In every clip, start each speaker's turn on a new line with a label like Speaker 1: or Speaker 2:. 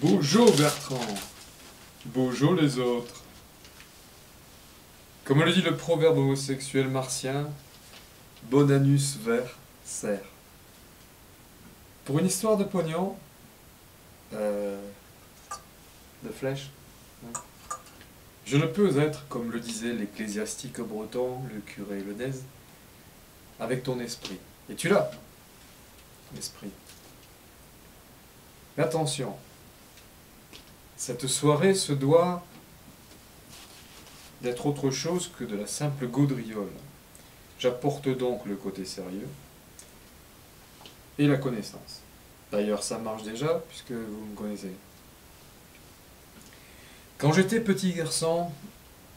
Speaker 1: Bojo Bertrand, Bojo les autres. Comme le dit le proverbe homosexuel martien, Bonanus ver ser. Pour une histoire de pognon, de flèche, hein, je ne peux être, comme le disait l'ecclésiastique breton, le curé Lenez, avec ton esprit. Et tu l'as, l'esprit. Mais attention, cette soirée se doit d'être autre chose que de la simple gaudriole. J'apporte donc le côté sérieux et la connaissance. D'ailleurs, ça marche déjà, puisque vous me connaissez. Quand j'étais petit garçon,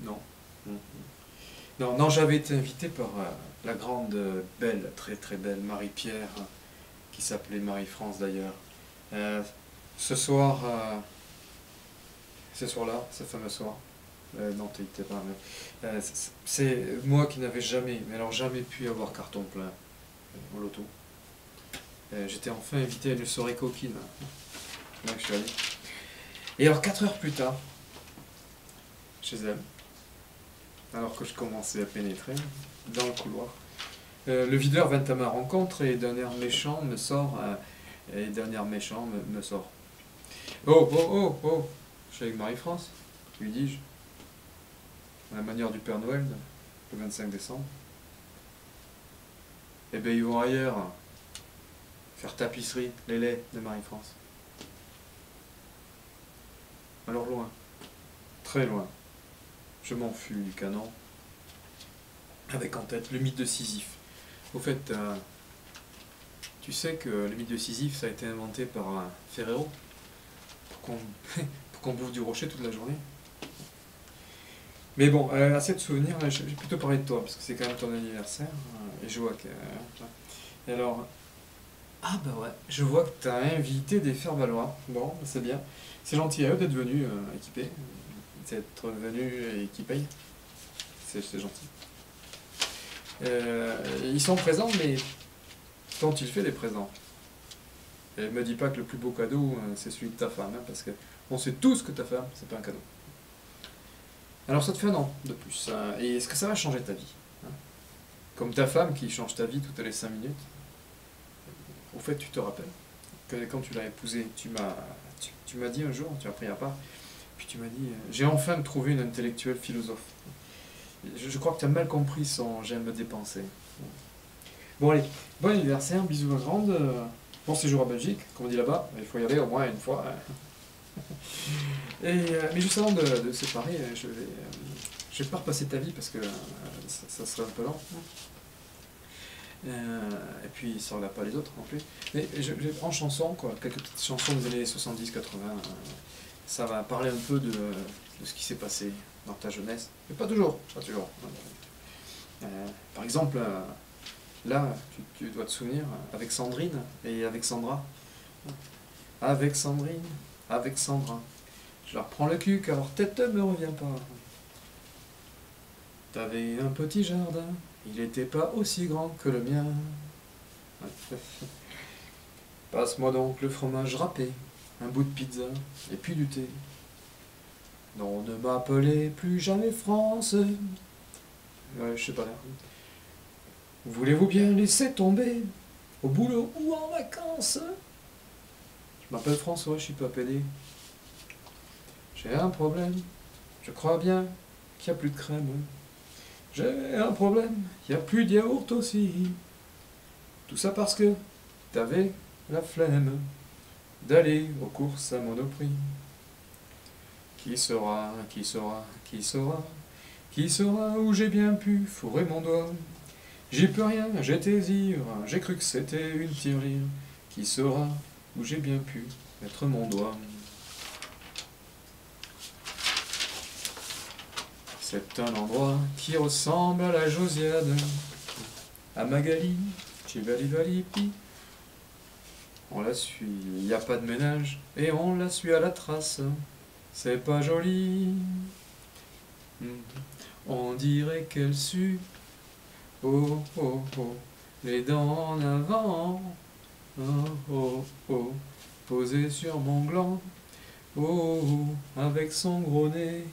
Speaker 1: non, j'avais été invité par la grande, belle, très très belle Marie-Pierre, qui s'appelait Marie-France d'ailleurs. Ce soir-là, ce fameux soir, non, t'étais pas, mais, c'est moi qui n'avais jamais, mais alors jamais pu avoir carton plein au loto. J'étais enfin invité à une soirée coquine. Là que je suis allé. Et alors 4 heures plus tard, chez elle, alors que je commençais à pénétrer dans le couloir, le videur vint à ma rencontre et d'un air méchant me sort, me sort. Oh, je suis avec Marie-France, lui dis-je, à la manière du Père Noël, le 25 décembre. Eh bien, ils vont ailleurs faire tapisserie, les laits de Marie-France. Alors loin, très loin, je m'enfuis du canon, avec en tête le mythe de Sisyphe. Au fait, tu sais que le mythe de Sisyphe, ça a été inventé par Ferrero, pour qu'on bouffe du rocher toute la journée. Mais bon, assez de souvenirs, je vais plutôt parler de toi, parce que c'est quand même ton anniversaire, et je vois que... et alors... Ah bah ouais, je vois que tu as invité des faire-valoir. Bon, c'est bien. C'est gentil à eux d'être venus équipés, d'être venus et qui payent. C'est gentil. Ils sont présents, mais qu'ont-ils fait les présents? Et me dis pas que le plus beau cadeau, c'est celui de ta femme, hein, parce que on sait tous que ta femme, c'est pas un cadeau. Alors ça te fait un an de plus. Et est-ce que ça va changer ta vie, hein? Comme ta femme qui change ta vie toutes les 5 minutes. Au fait, tu te rappelles que quand tu l'as épousée, tu m'as dit un jour, tu as pris à part, puis tu m'as dit, j'ai enfin trouvé une intellectuelle philosophe. Je crois que tu as mal compris son j'aime me dépenser. Bon allez, bon anniversaire, bisous à grande, bon séjour à Belgique, comme on dit là-bas, il faut y aller au moins une fois. Mais juste avant de se séparer, je vais pas repasser ta vie parce que ça serait un peu lent. Et puis ça regarde pas les autres non plus. Mais en chanson, quoi, quelques petites chansons des années 70-80, ça va parler un peu de ce qui s'est passé dans ta jeunesse. Mais pas toujours, pas toujours. Par exemple, là, tu dois te souvenir, avec Sandrine et avec Sandra. Avec Sandrine, avec Sandra. Je leur prends le cul car leur tête ne me revient pas. T'avais un petit jardin, il n'était pas aussi grand que le mien. Passe-moi donc le fromage râpé, un bout de pizza et puis du thé. Non, ne m'appelez plus jamais France. Ouais, je sais pas. Voulez-vous bien laisser tomber, au boulot ou en vacances? Je m'appelle François, je suis pas pédé. J'ai un problème, je crois bien qu'il n'y a plus de crème. J'ai un problème, il n'y a plus de yaourt aussi. Tout ça parce que t'avais la flemme d'aller aux courses à Monoprix. Qui saura où j'ai bien pu fourrer mon doigt? J'y peux rien, j'étais ivre, j'ai cru que c'était une tirelire. Qui saura où j'ai bien pu mettre mon doigt? C'est un endroit qui ressemble à la Josiane, à Magali, Chivalivalipi. On la suit, il n'y a pas de ménage, et on la suit à la trace. C'est pas joli. On dirait qu'elle sue. Oh, oh, oh, les dents en avant. Oh, oh, oh, posées sur mon gland. Oh, oh, avec son gros nez.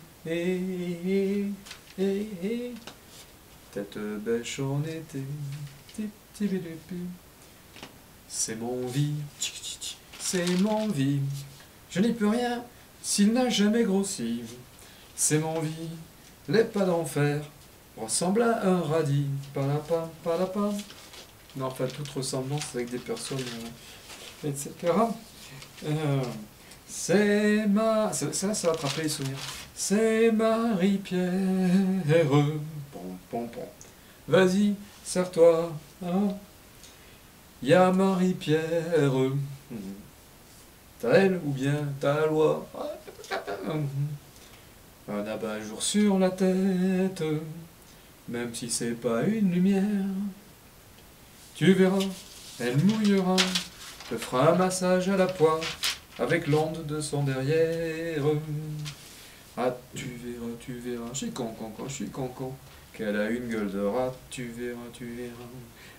Speaker 1: Tête bêche en été. C'est mon vie. C'est mon vie. Je n'y peux rien s'il n'a jamais grossi. C'est mon vie. Les pas d'enfer ressemblent à un radis. Palapa, palapa. Non, enfin, toute ressemblance avec des personnes, etc. C'est ma... Ça va te rappeler les souvenirs. C'est Marie-Pierre. Pom, pom, pom. Vas-y, serre-toi. Hein. Y a Marie-Pierre. T'as elle ou bien t'as la loi. Un abat-jour sur la tête. Même si c'est pas une lumière. Tu verras, elle mouillera. Te fera un massage à la poire. Avec l'onde de son derrière. Ah, tu verras, je suis con, qu'elle a une gueule de rat, tu verras.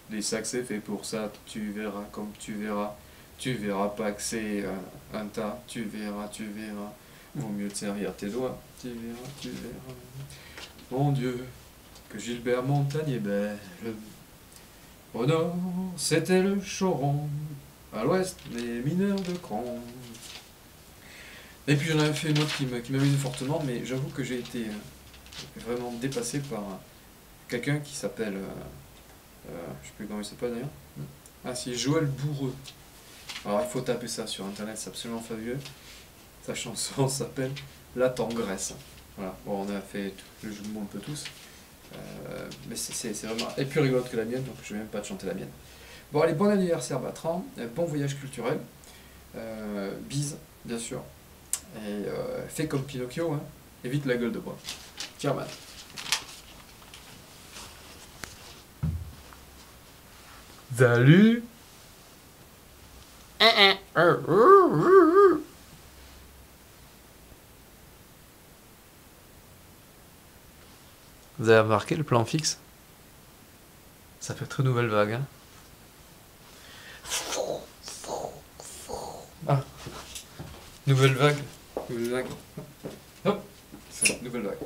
Speaker 1: Les sacs c'est fait pour ça, tu verras, comme tu verras pas que c'est un tas, tu verras. Vaut mieux te servir tes doigts, tu verras. Mon Dieu, que Gilbert Montagné est belle. Au nord, c'était le Choron, à l'ouest, les mineurs de Cron. Et puis j'en avais fait une autre qui m'amusait fortement, mais j'avoue que j'ai été vraiment dépassé par quelqu'un qui s'appelle, je sais plus comment il s'appelle d'ailleurs. Ah si, Joël Bourreux. Alors il faut taper ça sur internet, c'est absolument fabuleux. Sa chanson s'appelle La Tangresse. Voilà, bon on a fait le jeu de mots un peu tous. Mais c'est vraiment... Elle est plus rigolote que la mienne, donc je vais même pas te chanter la mienne. Bon allez, bon anniversaire Bertrand, bon voyage culturel. Bise, bien sûr. Et fais comme Pinocchio, hein. Évite la gueule de bois. Tiens, man. Salut. Vous avez remarqué le plan fixe? Ça fait très nouvelle vague, hein. Ah. Nouvelle vague. Hop. C'est nouvelle vague.